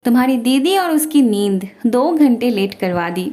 तुम्हारी दीदी और उसकी नींद 2 घंटे लेट करवा दी।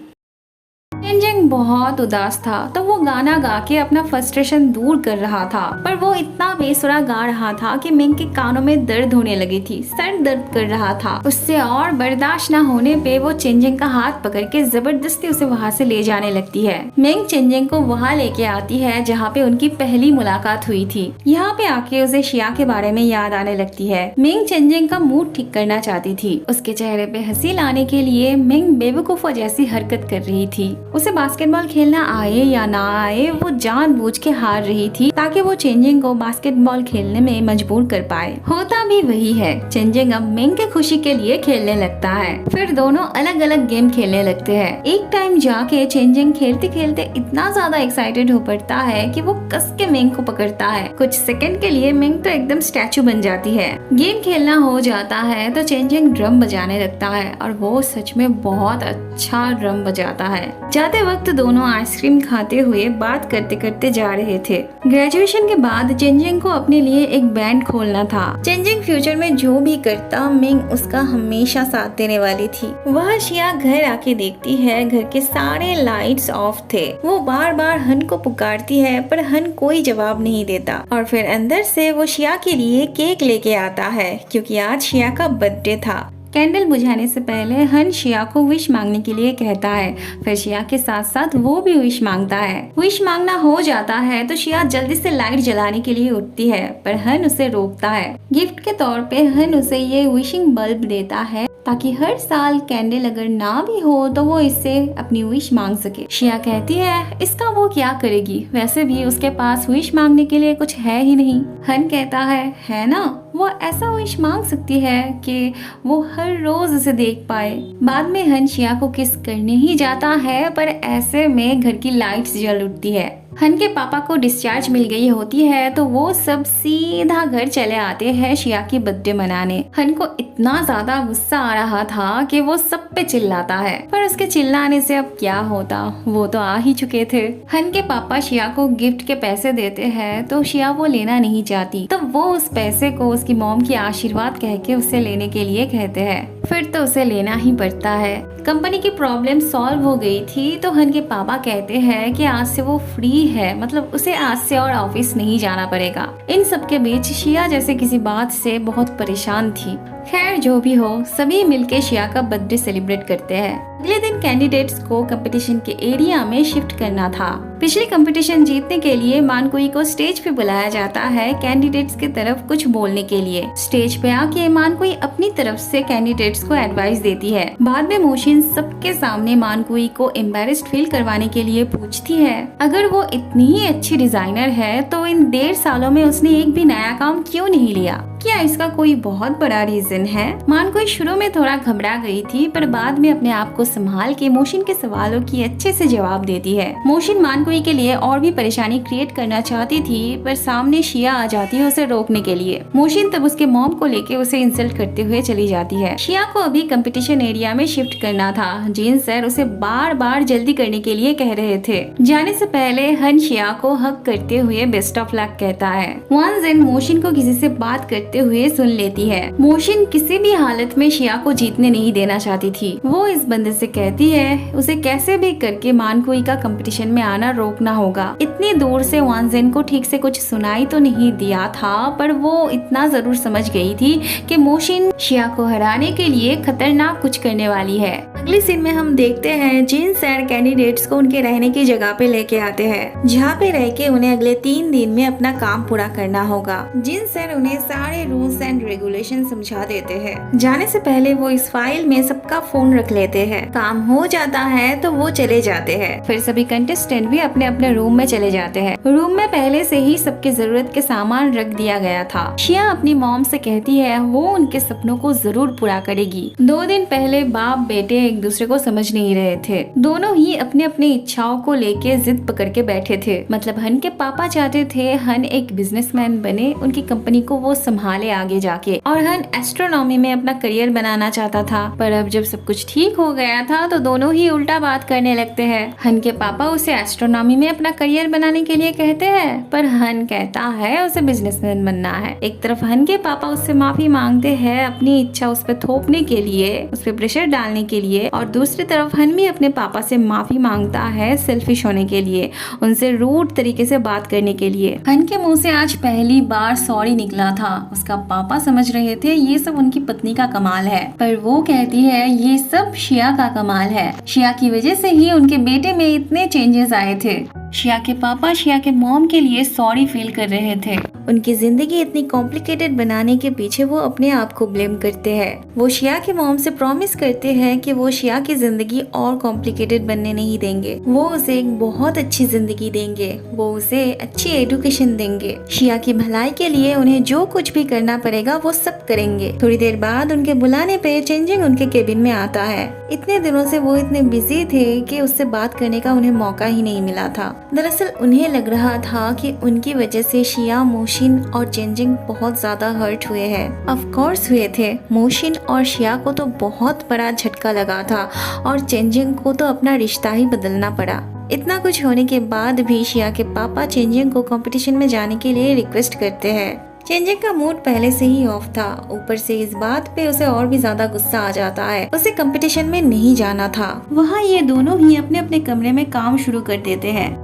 चेंजिंग बहुत उदास था तो वो गाना गा के अपना फ्रस्ट्रेशन दूर कर रहा था, पर वो इतना बेसुरा गा रहा था कि मिंग के कानों में दर्द होने लगी थी, सर दर्द कर रहा था। उससे और बर्दाश्त न होने पे वो चेंजिंग का हाथ पकड़ के जबरदस्ती उसे वहाँ से ले जाने लगती है। मिंग चेंजिंग को वहाँ लेके आती है जहाँ पे उनकी पहली मुलाकात हुई थी। यहाँ पे आके उसे शिया के बारे में याद आने लगती है। मिंग चेंजिंग का मूड ठीक करना चाहती थी। उसके चेहरे पे हंसी लाने के लिए मिंग बेवकूफों जैसी हरकत कर रही थी। उसे बास्केटबॉल खेलना आए या ना आए वो जानबूझ के हार रही थी ताकि वो चेंजिंग को बास्केटबॉल खेलने में मजबूर कर पाए। होता भी वही है, चेंजिंग अब मिंग के खुशी के लिए खेलने लगता है। फिर दोनों अलग अलग गेम खेलने लगते हैं। एक टाइम जाके चेंजिंग खेलते खेलते इतना ज्यादा एक्साइटेड हो पड़ता है कि वो कस के मिंग को पकड़ता है। कुछ सेकंड के लिए मिंग तो एकदम स्टैचू बन जाती है। गेम खेलना हो जाता है तो चेंजिंग ड्रम बजाने लगता है और वो सच में बहुत अच्छा ड्रम बजाता है। जाते वक्त दोनों आइसक्रीम खाते हुए बात करते करते जा रहे थे। ग्रेजुएशन के बाद चेंजिंग को अपने लिए एक बैंड खोलना था। चेंजिंग फ्यूचर में जो भी करता मिंग उसका हमेशा साथ देने वाली थी। वह शिया घर आके देखती है घर के सारे लाइट्स ऑफ थे। वो बार बार हन को पुकारती है पर हन कोई जवाब नहीं देता और फिर अंदर से वो शिया के लिए केक लेके आता है क्योंकि आज शिया का बर्थडे था। कैंडल बुझाने से पहले हन शिया को विश मांगने के लिए कहता है। फिर शिया के साथ साथ वो भी विश मांगता है। विश मांगना हो जाता है तो शिया जल्दी से लाइट जलाने के लिए उठती है पर हन उसे रोकता है। गिफ्ट के तौर पे हन उसे ये विशिंग बल्ब देता है ताकि हर साल कैंडल अगर ना भी हो तो वो इससे अपनी विश मांग सके। शिया कहती है इसका वो क्या करेगी, वैसे भी उसके पास विश मांगने के लिए कुछ है ही नहीं। हन कहता है ना, वो ऐसा विश मांग सकती है कि वो हर रोज उसे देख पाए। बाद में हन शिया को किस करने ही जाता है पर ऐसे में घर की लाइट्स जल उठती है। हन के पापा को डिस्चार्ज मिल गई होती है तो वो सब सीधा घर चले आते हैं शिया की बर्थडे मनाने। हन को इतना ज्यादा गुस्सा आ रहा था कि वो सब पे चिल्लाता है, पर उसके चिल्लाने से अब क्या होता, वो तो आ ही चुके थे। हन के पापा शिया को गिफ्ट के पैसे देते हैं तो शिया वो लेना नहीं चाहती, तो वो उस पैसे को उसकी मॉम की आशीर्वाद कह के उसे लेने के लिए कहते हैं। फिर तो उसे लेना ही पड़ता है। कंपनी की प्रॉब्लम सॉल्व हो गई थी तो हन के पापा कहते हैं कि आज से वो फ्री है, मतलब उसे आज से और ऑफिस नहीं जाना पड़ेगा। इन सब के बीच शिया जैसे किसी बात से बहुत परेशान थी। खैर जो भी हो, सभी मिलके शिया का बर्थडे सेलिब्रेट करते हैं। अगले दिन कैंडिडेट्स को कंपटीशन के एरिया में शिफ्ट करना था। पिछले कंपटीशन जीतने के लिए मानकुई को स्टेज पे बुलाया जाता है कैंडिडेट्स की तरफ कुछ बोलने के लिए। स्टेज पे आके मानकुई अपनी तरफ से कैंडिडेट्स को एडवाइस देती है। बाद में मोशिन सबके सामने मानकुई को एम्बेरेस्ड फील करवाने के लिए पूछती है अगर वो इतनी ही अच्छी डिजाइनर है तो इन 1.5 सालों में उसने एक भी नया काम क्यों नहीं लिया, क्या इसका कोई बहुत बड़ा रीजन है। मानकुई शुरू में थोड़ा घबरा गई थी पर बाद में अपने आप को संभाल के मोशिन के सवालों की अच्छे से जवाब देती है। मोशिन मानकुई के लिए और भी परेशानी क्रिएट करना चाहती थी पर सामने शिया आ जाती है उसे रोकने के लिए। मोशिन तब उसके मॉम को लेके उसे इंसल्ट करते हुए चली जाती है। शिया को अभी कंपटीशन एरिया में शिफ्ट करना था। जीन सर उसे बार बार जल्दी करने के लिए कह रहे थे। जाने से पहले हन शिया को हक करते हुए बेस्ट ऑफ लक कहता है। वन जिन मोशिन को किसी से बात करते हुए सुन लेती है। मोशिन किसी भी हालत में शिया को जीतने नहीं देना चाहती थी। वो इस बंदे से कहती है उसे कैसे भी करके मानकुई का कंपटीशन में आना रोकना होगा। इतनी दूर से वन जिन को ठीक से कुछ सुनाई तो नहीं दिया था पर वो इतना जरूर समझ गई थी कि मोशिन शिया को हराने के लिए खतरनाक कुछ करने वाली है। अगली सीन में हम देखते हैं जिन सर कैंडिडेट्स को उनके रहने की जगह पे लेके आते हैं जहाँ पे रह के उन्हें अगले 3 दिन में अपना काम पूरा करना होगा। जिन सर उन्हें सारे रूल्स एंड रेगुलेशन समझा देते हैं। जाने से पहले वो इस फाइल में सबका फोन रख लेते हैं। काम हो जाता है तो वो चले जाते हैं। फिर सभी कंटेस्टेंट भी अपने अपने रूम में चले जाते हैं। रूम में पहले से ही सबके जरूरत के सामान रख दिया गया था। शिया अपनी मॉम से कहती है वो उनके सपनों को जरूर पूरा करेगी। 2 दिन पहले बाप बेटे एक दूसरे को समझ नहीं रहे थे। दोनों ही अपने अपने इच्छाओं को लेके जिद पकड़ के बैठे थे। मतलब हन के पापा चाहते थे हन एक बिजनेसमैन बने, उनकी कंपनी को वो संभाले आगे जाके, और हन एस्ट्रोनॉमी में अपना करियर बनाना चाहता था। पर अब जब सब कुछ ठीक हो गया था तो दोनों ही उल्टा बात करने लगते हैं। हन के पापा उसे एस्ट्रोनॉमी में अपना करियर बनाने के लिए कहते हैं, पर हन कहता है उसे बिजनेसमैन बनना है। एक तरफ हन के पापा उससे माफी मांगते हैं अपनी इच्छा उस पर थोपने के लिए, उस पर प्रेशर डालने के लिए, और दूसरी तरफ हन भी अपने पापा से माफी मांगता है सेल्फिश होने के लिए, उनसे रूड तरीके से बात करने के लिए। हन के मुंह से आज पहली बार सॉरी निकला था। उसका पापा समझ रहे थे ये सब उनकी पत्नी का कमाल है, पर वो कहती है ये सब शिया का कमाल है। शिया की वजह से ही उनके बेटे में इतने चेंजेस आए थे। शिया के पापा शिया के मॉम के लिए सॉरी फील कर रहे थे। उनकी जिंदगी इतनी कॉम्प्लिकेटेड बनाने के पीछे वो अपने आप को ब्लेम करते हैं। वो शिया के मॉम से प्रॉमिस करते हैं कि वो शिया की जिंदगी और कॉम्प्लिकेटेड बनने नहीं देंगे। वो उसे एक बहुत अच्छी जिंदगी देंगे, वो उसे अच्छी एजुकेशन देंगे। शिया की भलाई के लिए उन्हें जो कुछ भी करना पड़ेगा वो सब करेंगे। थोड़ी देर बाद उनके बुलाने पे चेंजिंग उनके केबिन में आता है। इतने दिनों से वो इतने बिजी थे कि उससे बात करने का उन्हें मौका ही नहीं मिला था। दरअसल उन्हें लग रहा था कि उनकी वजह से शिया, मोशिन और चेंजिंग बहुत ज्यादा हर्ट हुए हैं। ऑफ कोर्स हुए थे। मोशिन और शिया को तो बहुत बड़ा झटका लगा था और चेंजिंग को तो अपना रिश्ता ही बदलना पड़ा। इतना कुछ होने के बाद भी शिया के पापा चेंजिंग को कंपटीशन में जाने के लिए रिक्वेस्ट करते हैं। चेंजिंग का मूड पहले से ही ऑफ था, ऊपर से इस बात पे उसे और भी ज्यादा गुस्सा आ जाता है। उसे कंपटीशन में नहीं जाना था। वहाँ ये दोनों ही अपने अपने कमरे में काम शुरू कर देते हैं।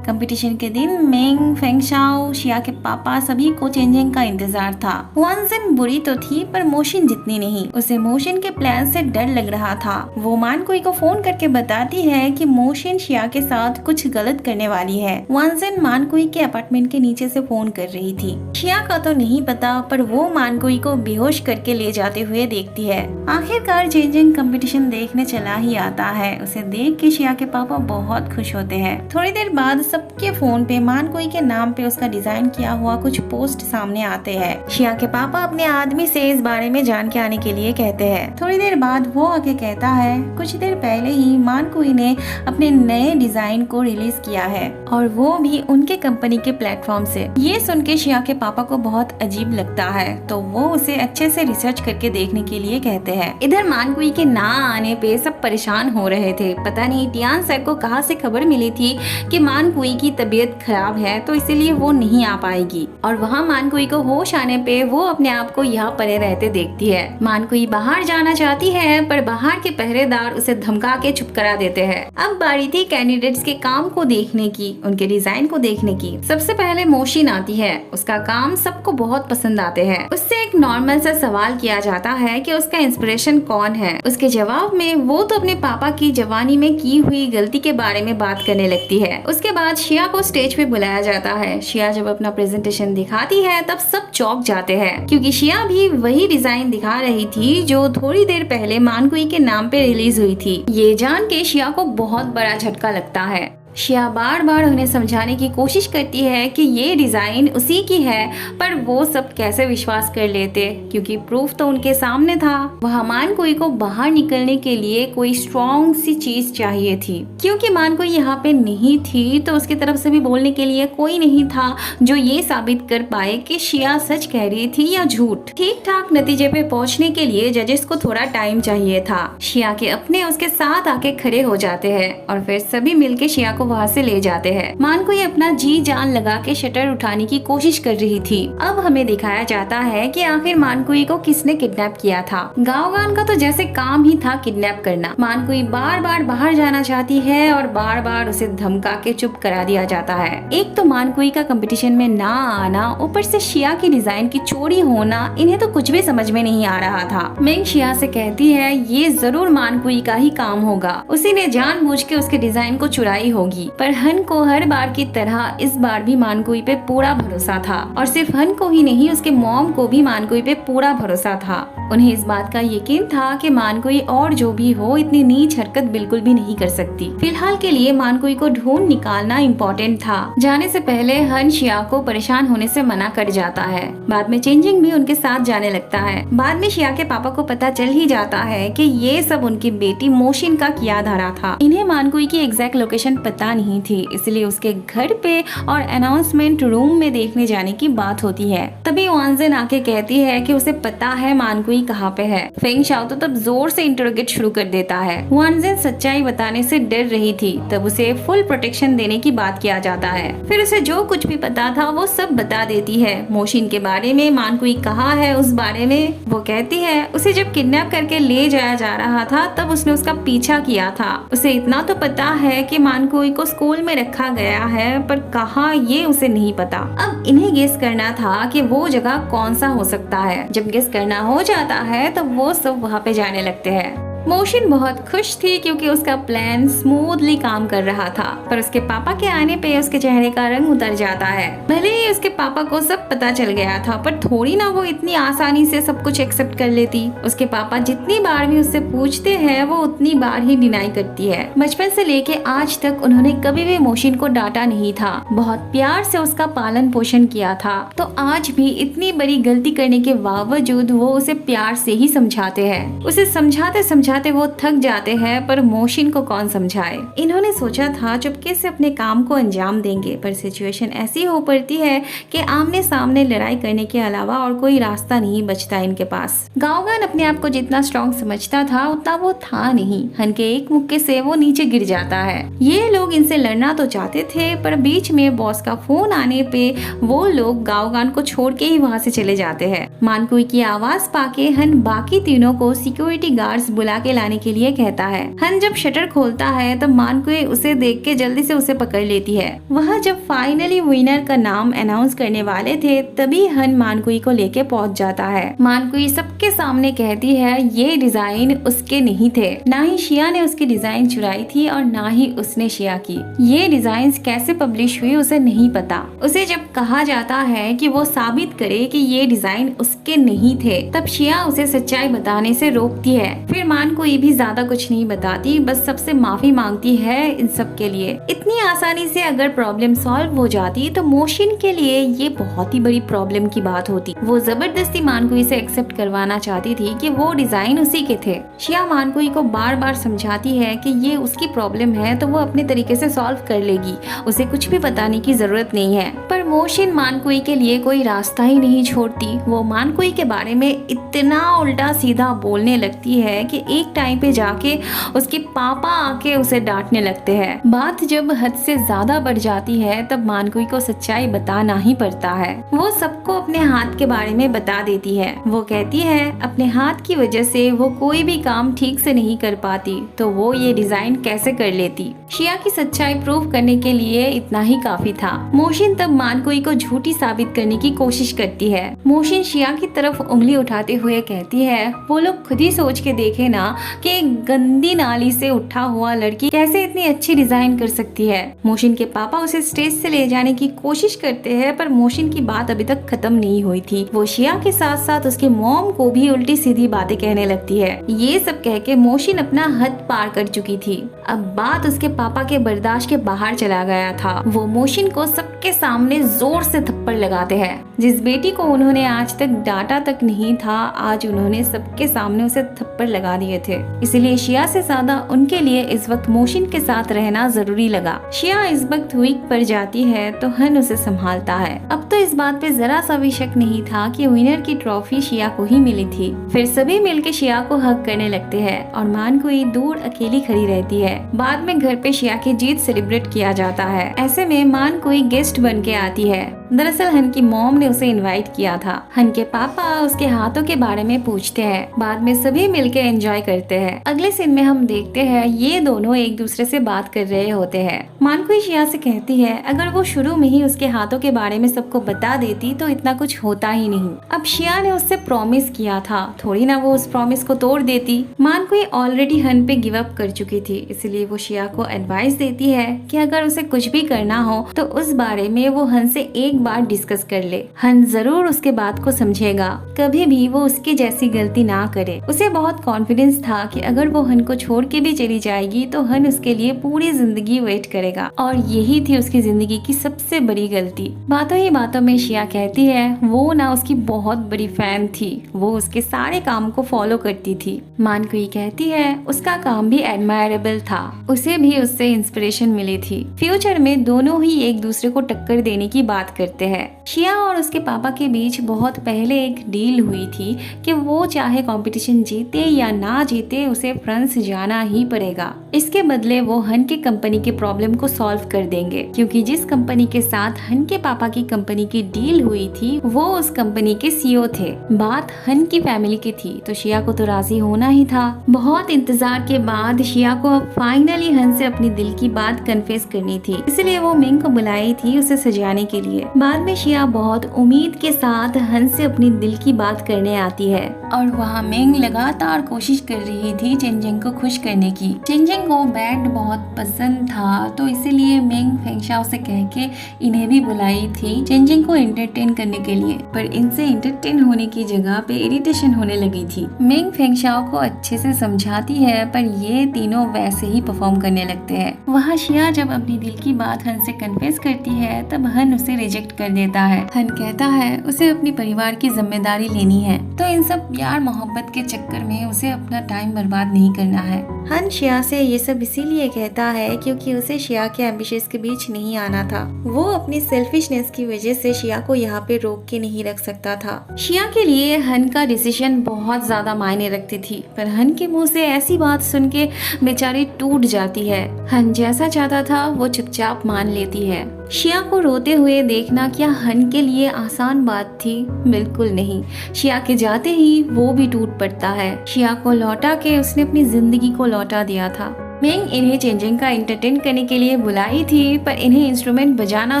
कंपटीशन के दिन मेंग, फेंगशाओ, शिया के पापा सभी को चेंजिंग का इंतजार था। वानजिन बुरी तो थी पर मोशिन जितनी नहीं। उसे मोशिन के प्लान से डर लग रहा था। वो मानकुई को फोन करके बताती है कि मोशिन शिया के साथ कुछ गलत करने वाली है। वानजिन मानकुई के अपार्टमेंट के नीचे से फोन कर रही थी। शिया का तो नहीं पता, पर वो मानकुई को बेहोश करके ले जाते हुए देखती है। आखिरकार चेंजिंग कंपटीशन देखने चला ही आता है। उसे देख के शिया के पापा बहुत खुश होते हैं। थोड़ी देर बाद सबके फोन पे मानकुई के नाम पे उसका डिजाइन किया हुआ कुछ पोस्ट सामने आते हैं। शिया के पापा अपने आदमी से इस बारे में जान के आने के लिए कहते हैं। थोड़ी देर बाद वो आके कहता है कुछ देर पहले ही मानकुई ने अपने नए डिजाइन को रिलीज किया है, और वो भी उनके कंपनी के प्लेटफॉर्म से। ये सुन के शिया के पापा को बहुत अजीब लगता है, तो वो उसे अच्छे से रिसर्च करके देखने के लिए कहते हैं। इधर मानकुई के ना आने पे सब परेशान हो रहे थे। पता नहीं टियान सर को कहाँ से खबर मिली थी कि मानकुई की तबीयत खराब है, तो इसीलिए वो नहीं आ पाएगी। और वहाँ मानकुई को होश आने पे वो अपने आप को यहाँ पड़े रहते देखती है। मानकुई बाहर जाना चाहती है, पर बाहर के पहरेदार उसे धमका के चुप करा देते हैं। अब बारी थी कैंडिडेट्स के काम को देखने की, उनके डिजाइन को देखने की। सबसे पहले मोशिन आती है। उसका काम सबको बहुत पसंद आते हैं। उससे एक नॉर्मल सा सवाल किया जाता है कि उसका इंस्पिरेशन कौन है। उसके जवाब में वो तो अपने पापा की जवानी में की हुई गलती के बारे में बात करने लगती है। उसके बाद शिया को स्टेज पे बुलाया जाता है। शिया जब अपना प्रेजेंटेशन दिखाती है तब सब चौंक जाते हैं, क्योंकि शिया भी वही डिजाइन दिखा रही थी जो थोड़ी देर पहले मानकुई के नाम पे रिलीज हुई थी। ये जान के शिया को बहुत बड़ा झटका लगता है। शिया बार बार उन्हें समझाने की कोशिश करती है कि ये डिजाइन उसी की है, पर वो सब कैसे विश्वास कर लेते, क्योंकि प्रूफ तो उनके सामने था। वह मानकुई को बाहर निकलने के लिए कोई स्ट्रॉन्ग सी चीज चाहिए थी। क्योंकि मानकुई यहाँ पे नहीं थी तो उसकी तरफ से भी बोलने के लिए कोई नहीं था जो ये साबित कर पाए कि शिया सच कह रही थी या झूठ। ठीक ठाक नतीजे पे पहुँचने के लिए जजेस को थोड़ा टाइम चाहिए था। शिया के अपने उसके साथ आके खड़े हो जाते हैं और फिर सभी मिलके शिया को वहाँ से ले जाते हैं। मानकुई अपना जी जान लगा के शटर उठाने की कोशिश कर रही थी। अब हमें दिखाया जाता है कि आखिर मानकुई को किसने किडनैप किया था। गाओगान का तो जैसे काम ही था किडनैप करना। मानकुई बार बार बाहर जाना चाहती है और बार बार उसे धमका के चुप करा दिया जाता है। एक तो मानकुई का कंपटीशन में ना आना, ऊपर से शिया की डिजाइन की चोरी होना, इन्हें तो कुछ भी समझ में नहीं आ रहा था। मेंग शिया से कहती है ये जरूर मानकुई का ही काम होगा, उसी ने जानबूझ के उसके डिजाइन को चुराई होगी। होगी। पर हन को हर बार की तरह इस बार भी मानकुई पे पूरा भरोसा था, और सिर्फ हन को ही नहीं, उसके मॉम को भी मानकुई पे पूरा भरोसा था। उन्हें इस बात का यकीन था कि मानकुई और जो भी हो इतनी नीच हरकत बिल्कुल भी नहीं कर सकती। फिलहाल के लिए मानकुई को ढूंढ निकालना इम्पोर्टेंट था। जाने से पहले हन शिया को परेशान होने से मना कर जाता है। बाद में चेंजिंग भी उनके साथ जाने लगता है। बाद में शिया के पापा को पता चल ही जाता है कि ये सब उनकी बेटी मोशिन का किया धरा था। इन्हें मानकुई की एग्जैक्ट लोकेशन पता नहीं थी, इसलिए उसके घर पे और अनाउंसमेंट रूम में देखने जाने की बात होती है। तभी वानजेन आके कहती है कि उसे पता है मानकुई कहाँ पे है। फेंग शाओ तो तब जोर से इंटरोगेट शुरू कर देता है। वानजेन सच्चाई बताने से डर रही थी, तब उसे फुल प्रोटेक्शन देने की बात किया जाता है। फिर उसे जो कुछ भी पता था वो सब बता देती है। मोशिन के बारे में, मानकुई कहाँ है उस बारे में। वो कहती है उसे जब किडनैप करके ले जाया जा रहा था तब उसने उसका पीछा किया था। उसे इतना तो पता है कि मानकुई को स्कूल में रखा गया है, पर कहाँ ये उसे नहीं पता। अब इन्हें गेस करना था कि वो जगह कौन सा हो सकता है। जब गेस करना हो जाता है तब वो सब वहाँ पे जाने लगते हैं। मोशिन बहुत खुश थी क्योंकि उसका प्लान स्मूथली काम कर रहा था, पर उसके पापा के आने पे उसके चेहरे का रंग उतर जाता है। भले ही उसके पापा को सब पता चल गया था, पर थोड़ी ना वो इतनी आसानी से सब कुछ एक्सेप्ट कर लेती। उसके पापा जितनी बार भी उससे पूछते हैं वो उतनी बार ही डिनाई करती है। बचपन से लेके आज तक उन्होंने कभी भी मोशिन को डांटा नहीं था, बहुत प्यार से उसका पालन पोषण किया था। तो आज भी इतनी बड़ी गलती करने के बावजूद वो उसे प्यार से ही समझाते हैं। उसे समझाते समझाते वो थक जाते हैं, पर मोशिन को कौन समझाए। इन्होंने सोचा था चुपके से अपने काम को अंजाम देंगे, पर सिचुएशन ऐसी हो पड़ती है कि आमने सामने लड़ाई करने के अलावा और कोई रास्ता नहीं बचता इनके पास। गाओगान अपने आप को जितना स्ट्रॉन्ग समझता था उतना वो था नहीं। हन के एक मुक्के से वो नीचे गिर जाता है। ये लोग इनसे लड़ना तो चाहते थे, पर बीच में बॉस का फोन आने पे वो लोग गाओगान को छोड़ के ही वहाँ से चले जाते हैं। मानकुई की आवाज पाके हन बाकी तीनों को सिक्योरिटी गार्ड्स बुला के लाने के लिए कहता है। हन जब शटर खोलता है तब मानकुई उसे देख के जल्दी से उसे पकड़ लेती है। वह जब फाइनली विनर का नाम अनाउंस करने वाले थे तभी हन मानकुई को लेके पहुंच जाता है। मानकुई सबके सामने कहती है ये डिजाइन उसके नहीं थे, ना ही शिया ने उसकी डिजाइन चुराई थी और ना ही उसने शिया की। ये डिजाइन कैसे पब्लिश हुई उसे नहीं पता। उसे जब कहा जाता है कि वो साबित करे कि ये डिजाइन उसके नहीं थे, तब शिया उसे सच्चाई बताने से रोकती है। फिर मानकुई भी ज्यादा कुछ नहीं बताती, बस सबसे माफी मांगती है इन सब के लिए। इतनी आसानी से अगर प्रॉब्लम सॉल्व हो जाती तो मोशिन के लिए ये बहुत ही बड़ी प्रॉब्लम की बात होती। वो जबरदस्ती मानकुई से एक्सेप्ट करवाना चाहती थी कि वो डिजाइन उसी के थे। शिया मानकुई को बार बार समझाती है कि ये उसकी प्रॉब्लम है तो वो अपने तरीके से सॉल्व कर लेगी, उसे कुछ भी बताने की जरूरत नहीं है। पर मोशिन मानकुई के लिए कोई रास्ता ही नहीं छोड़ती। वो मानकुई के बारे में इतना उल्टा सीधा बोलने लगती है कि एक टाइम पे जाके उसके पापा आके उसे डांटने लगते हैं। बात जब हद से ज्यादा बढ़ जाती है तब मानकुई को सच्चाई बताना ही पड़ता है। वो सबको अपने हाथ के बारे में बता देती है। वो कहती है अपने हाथ की वजह से वो कोई भी काम ठीक से नहीं कर पाती, तो वो ये डिजाइन कैसे कर लेती। शिया की सच्चाई प्रूव करने के लिए इतना ही काफी था। मोशिन तब मानकुई को झूठी साबित करने की कोशिश करती है। मोशिन शिया की तरफ उंगली उठाते हुए कहती है वो लोग खुद ही सोच के देखे ना कि एक गंदी नाली से उठा हुआ लड़की कैसे इतनी अच्छी डिजाइन कर सकती है। मोशिन के पापा उसे स्टेज से ले जाने की कोशिश करते हैं, पर मोशिन की बात अभी तक खत्म नहीं हुई थी। वो शिया के साथ साथ उसके मॉम को भी उल्टी सीधी बातें कहने लगती है। ये सब कह के मोशिन अपना हद पार कर चुकी थी। अब बात उसके पापा के बर्दाश्त के बाहर चला गया था। वो मोशिन को सबके सामने जोर से थप्पड़ लगाते हैं। जिस बेटी को उन्होंने आज तक डांटा तक नहीं था, आज उन्होंने सबके सामने उसे थप्पड़ लगा दिए थे। इसलिए शिया से ज्यादा उनके लिए इस वक्त मोशिन के साथ रहना जरूरी लगा। शिया इस वक्त वीक पड़ जाती है तो हन उसे संभालता है। अब तो इस बात पे जरा सा भी शक नहीं था कि विनर की ट्रॉफी शिया को ही मिली थी। फिर सभी मिलके शिया को हक करने लगते हैं और मानकुई दूर अकेली खड़ी रहती है। बाद में घर पे शिया की जीत सेलिब्रेट किया जाता है। ऐसे में मानकुई गेस्ट बन के आती है। दरअसल हन की मॉम ने उसे इनवाइट किया था। हन के पापा उसके हाथों के बारे में पूछते हैं। बाद में सभी मिलकर एंजॉय करते हैं। अगले सीन में हम देखते हैं ये दोनों एक दूसरे से बात कर रहे होते हैं। मानकुई शिया से कहती है अगर वो शुरू में ही उसके हाथों के बारे में सबको बता देती तो इतना कुछ होता ही नहीं। अब शिया ने उससे प्रॉमिस किया था, थोड़ी ना वो उस प्रॉमिस को तोड़ देती। मानकुई ऑलरेडी हन पे गिव अप कर चुकी थी, इसलिए वो शिया को एडवाइस देती है कि अगर उसे कुछ भी करना हो तो उस बारे में वो हन से एक बार डिस्कस कर ले। हन जरूर उसके बात को समझेगा, कभी भी वो उसकी जैसी गलती ना करे। उसे बहुत कॉन्फिडेंस था कि अगर वो हन को छोड़ के भी चली जाएगी तो हन उसके लिए पूरी जिंदगी वेट करेगा, और यही थी उसकी जिंदगी की सबसे बड़ी गलती। बातों ही बातों में शिया कहती है वो ना उसकी बहुत बड़ी फैन थी, वो उसके सारे काम को फॉलो करती थी। मानकुई कहती है उसका काम भी एडमायरेबल था, उसे भी उससे इंस्पिरेशन मिली थी। फ्यूचर में दोनों ही एक दूसरे को टक्कर देने की बात करते हैं। शिया और उसके पापा के बीच बहुत पहले एक डील हुई थी कि वो चाहे कंपटीशन जीते या ना जीते उसे फ्रांस जाना ही पड़ेगा। इसके बदले वो हन की कंपनी के प्रॉब्लम को सॉल्व कर देंगे, क्योंकि जिस कंपनी के साथ हन के पापा की कंपनी की डील हुई थी वो उस कंपनी के सीईओ थे। बात हन की फैमिली की थी तो शिया को तो राजी होना ही था। बहुत इंतजार के बाद शिया को अब फाइनली हन से अपनी दिल की बात कन्फेस करनी थी, इसलिए वो मिंग को बुलाई थी उसे सजाने के लिए। बाद में शिया बहुत उम्मीद के साथ हन से अपनी दिल की बात करने आती है और वहाँ मिंग लगातार कोशिश कर रही थी चेंजिंग को खुश करने की। चेंजिंग को बैंड बहुत पसंद था तो इसीलिए मिंग फेंगशाओ से कह के इन्हें भी बुलाई थी चेंजिंग को एंटरटेन करने के लिए, पर इनसे एंटरटेन होने की जगह पे इरिटेशन होने लगी थी। मिंग फेंगशाओ को अच्छे से समझाती है पर ये तीनों वैसे ही परफॉर्म करने लगते हैं। वहाँ शिया जब अपनी दिल की बात हन से कन्फेस करती है तब हन उसे रिजेक्ट कर देता है। हन कहता है उसे अपनी परिवार की जिम्मेदारी लेनी है, तो इन सब प्यार मोहब्बत के चक्कर में उसे अपना टाइम बर्बाद नहीं करना है। हन शिया से ये सब इसीलिए कहता है क्योंकि उसे शिया के एम्बिशंस के बीच नहीं आना था। वो अपनी सेल्फिशनेस की वजह से शिया को यहाँ पे रोक के नहीं रख सकता था। शिया के लिए हन का डिसीजन बहुत ज्यादा मायने रखती थी, पर हन के मुंह से ऐसी बात सुन के बेचारी टूट जाती है। हन जैसा चाहता था वो चुपचाप मान लेती है। शिया को रोते हुए देखना क्या हन के लिए आसान बात थी? बिल्कुल नहीं। शिया के जाते ही वो भी टूट पड़ता है। शिया को लौटा के उसने अपनी जिंदगी को लौटा दिया था। मिंग इन्हें चेंजिंग का एंटरटेन करने के लिए बुलाई थी, पर इन्हें इंस्ट्रूमेंट बजाना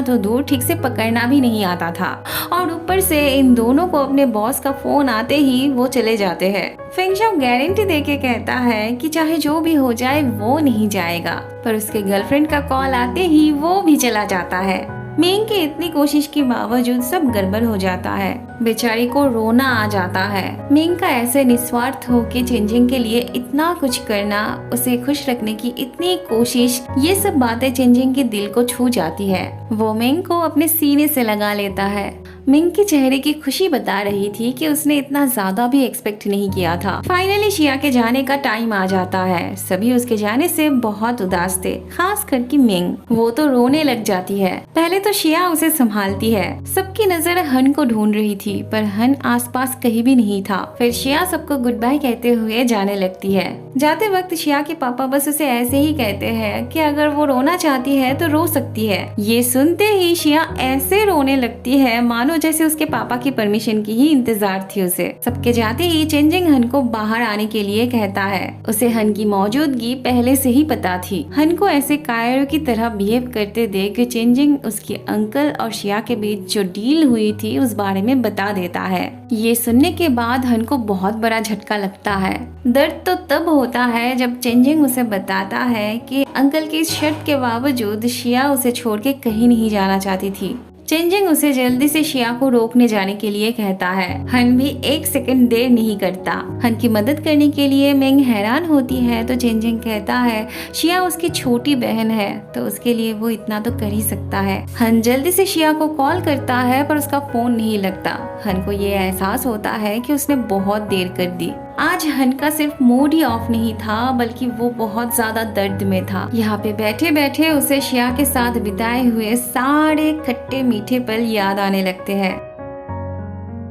तो दूर ठीक से पकड़ना भी नहीं आता था, और ऊपर से इन दोनों को अपने बॉस का फोन आते ही वो चले जाते हैं। फेंगशाओ गारंटी देके कहता है कि चाहे जो भी हो जाए वो नहीं जाएगा, पर उसके गर्लफ्रेंड का कॉल आते ही वो भी चला जाता है। मिंग की इतनी कोशिश के बावजूद सब गड़बड़ हो जाता है। बेचारी को रोना आ जाता है। मिंग का ऐसे निस्वार्थ होके चेंजिंग के लिए इतना कुछ करना, उसे खुश रखने की इतनी कोशिश, ये सब बातें चेंजिंग के दिल को छू जाती है। वो मिंग को अपने सीने से लगा लेता है। मिंग के चेहरे की खुशी बता रही थी कि उसने इतना ज्यादा भी एक्सपेक्ट नहीं किया था। फाइनली शिया के जाने का टाइम आ जाता है। सभी उसके जाने से बहुत उदास थे, खास करके मिंग। वो तो रोने लग जाती है। पहले तो शिया उसे संभालती है। सबकी नजर हन को ढूंढ रही थी, पर हन आसपास कहीं भी नहीं था। फिर शिया सबको गुड बाय कहते हुए जाने लगती है। जाते वक्त शिया के पापा बस उसे ऐसे ही कहते हैं कि अगर वो रोना चाहती है तो रो सकती है। ये सुनते ही शिया ऐसे रोने लगती है मानो जैसे उसके पापा की परमिशन की ही इंतजार थी उसे। सबके जाते ही चेंजिंग हन को बाहर आने के लिए कहता है। उसे हन की मौजूदगी पहले से ही पता थी। हन को ऐसे कायरों की तरह बिहेव करते देख चेंजिंग उसके अंकल और शिया के बीच जो डील हुई थी उस बारे में बता देता है। ये सुनने के बाद हन को बहुत बड़ा झटका लगता है। दर्द तो तब होता है जब चेंजिंग उसे बताता है कि अंकल की इस शर्त के बावजूद शिया उसे छोड़ के कहीं नहीं जाना चाहती थी। चेंजिंग उसे जल्दी से शिया को रोकने जाने के लिए कहता है। हन भी एक सेकंड देर नहीं करता। हन की मदद करने के लिए मिंग हैरान होती है तो चेंजिंग कहता है शिया उसकी छोटी बहन है तो उसके लिए वो इतना तो कर ही सकता है। हन जल्दी से शिया को कॉल करता है पर उसका फोन नहीं लगता। हन को ये एहसास होता है कि उसने बहुत देर कर दी। आज हन का सिर्फ मूड ही ऑफ नहीं था बल्कि वो बहुत ज्यादा दर्द में था। यहाँ पे बैठे बैठे उसे शिया के साथ बिताए हुए सारे खट्टे मीठे पल याद आने लगते हैं।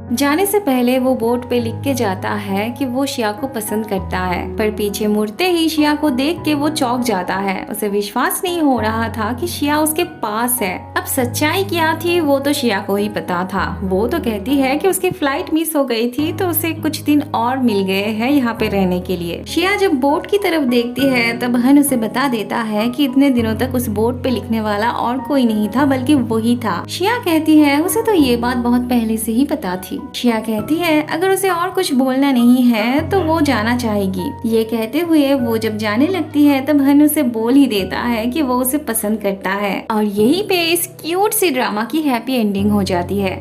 जाने से पहले वो बोर्ड पे लिख के जाता है कि वो शिया को पसंद करता है, पर पीछे मुड़ते ही शिया को देख के वो चौंक जाता है। उसे विश्वास नहीं हो रहा था कि शिया उसके पास है। अब सच्चाई क्या थी वो तो शिया को ही पता था। वो तो कहती है कि उसकी फ्लाइट मिस हो गई थी तो उसे कुछ दिन और मिल गए हैं यहाँ पे रहने के लिए। शिया जब बोर्ड की तरफ देखती है तब हन उसे बता देता है कि इतने दिनों तक उस बोर्ड पे लिखने वाला और कोई नहीं था बल्कि वही था। शिया कहती है उसे तो ये बात बहुत पहले से ही पता थी। शिया कहती है अगर उसे और कुछ बोलना नहीं है तो वो जाना चाहेगी। ये कहते हुए वो जब जाने लगती है तब हन उसे बोल ही देता है कि वो उसे पसंद करता है और यही पे इस क्यूट सी ड्रामा की हैप्पी एंडिंग हो जाती है।